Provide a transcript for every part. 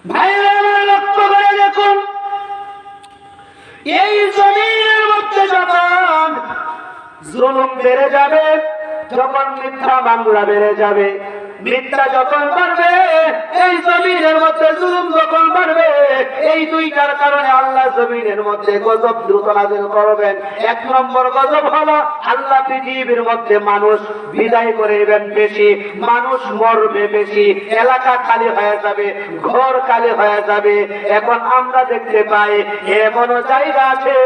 ভাইরা আমার লক্ষ্য করে দেখুন, এই জমিনের মধ্যে যখন জুলুম বেড়ে যাবে, যখন মিথ্যা মামলা বেড়ে যাবে, মিথ্যা যখন বাড়বে, এই জমিনের মধ্যে জুলুম যখন বাড়বে, এই দুইটার কারণে আল্লাহ জমিনের মধ্যে গজব দ্রুত নাযিল করবেন। এক নম্বর গজব হলো আল্লাহ পৃথিবীর মধ্যে মানুষ বিদায় করিবেন বেশি, মানুষ মরবে বেশি, এলাকা খালি হয়ে যাবে, ঘর খালি হয়ে যাবে। এখন আমরা দেখতে পাই এমন জায়গা আছে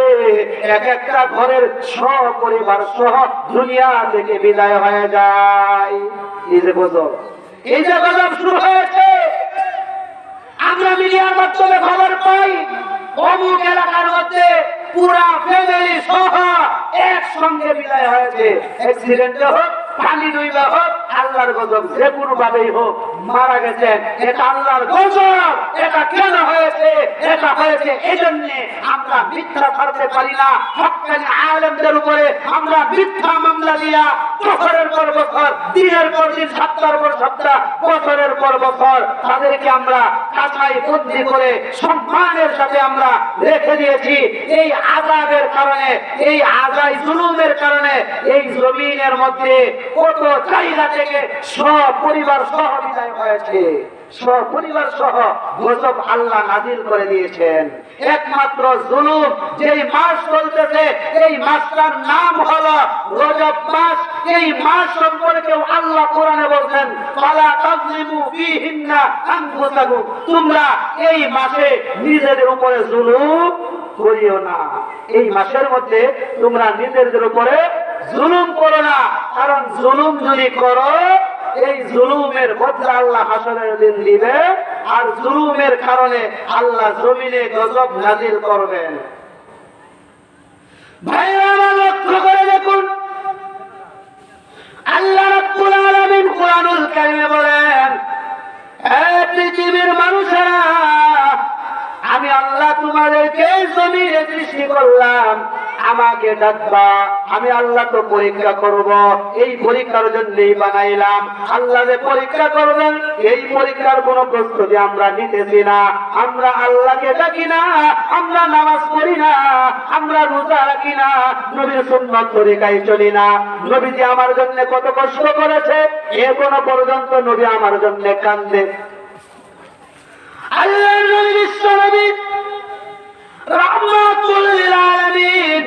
এক একটা ঘরের সপরিবার সহ দুনিয়া থেকে বিদায় হয়ে যায়। এই যে গজব, এই যে গজব শুরু হয়েছে, আমরা মিডিয়ার মাধ্যমে খবর পাই অমুক এলাকার মধ্যে পুরা ফ্যামিলি সহ একসঙ্গে বিদায় হয়েছে। অ্যাক্সিডেন্টে হোক, পানি ডুবে হোক, আল্লাহর গজব যে কোনো ভাবেই হোক মারা গেছে, এটা আল্লাহর গজব। এটা কেন হয়েছে? এটা হয়েছে এজন্য আমরা মিথ্যা ছাড়তে পারি না। হক্কানি আলেমদের উপরে আমরা মিথ্যা মামলা দিয়া বছরের পর বছর, দিনের পর দিন, সপ্তাহের পর সপ্তাহ, বছরের পর বছর তাদেরকে আমরা কাছাই বন্দি করে সম্মানের সাথে আমরা রেখে দিয়েছি। এই আযাবের কারণে, এই আযাই জুলুমের কারণে এই জমিনের মধ্যে কত জায়গা থেকে সপরিবার সহ বিদায় হয়েছে, সপরিবার সহ গজব আল্লাহ নাযিল করে দিয়েছেন। একমাত্র জুলুম যেই মাস চলতেছে, এই মাসটার নাম হলো রজব মাস। এই মাস সম্পর্কে আল্লাহ কোরআনে বলছেন, ফালা তাযলিমু ফীহিন্না আনফুসাকুম, তোমরা এই মাসে নিজেদের উপরে জুলুম করিও না। এই মাসের মধ্যে তোমরা নিজেদের উপরে জুলুম করো না, কারণ জুলুম যদি করো এই জুলুমের বদলা আল্লাহ হাসরের দিন দিবে, আর জুলুমের কারণে আল্লাহ জমিনে গজব নাযিল করবেন। ভাইরা আমার লক্ষ্য করে দেখুন, আল্লাহ রাব্বুল আলামিন কুরআনুল কারীমে বলেন, হে পৃথিবীর মানুষেরা, আমি আল্লাহ তোমাদেরকে জমিনে সৃষ্টি করলাম, আমাকে ডাকবা, আমি আল্লাহ তো পরীক্ষা করব। এই পরীক্ষার জন্যই বানাইলাম। আল্লাহ যে পরীক্ষা করবেন, এই পরীক্ষার কোনো প্রস্তুতি আমরা নিতেছি না। আমরা আল্লাহকে ডাকি না, আমরা নামাজ পড়ি না, আমরা রোজা রাখি না, নবীর সুন্নাত তরিকায় চলি না। নবীজি আমার জন্য কত কষ্ট করেছে, এখনো পর্যন্ত নবী আমার জন্য কান্দে। আল্লাহর নবী বিশ্ব নবী রাহমাতুল লিল আলামিন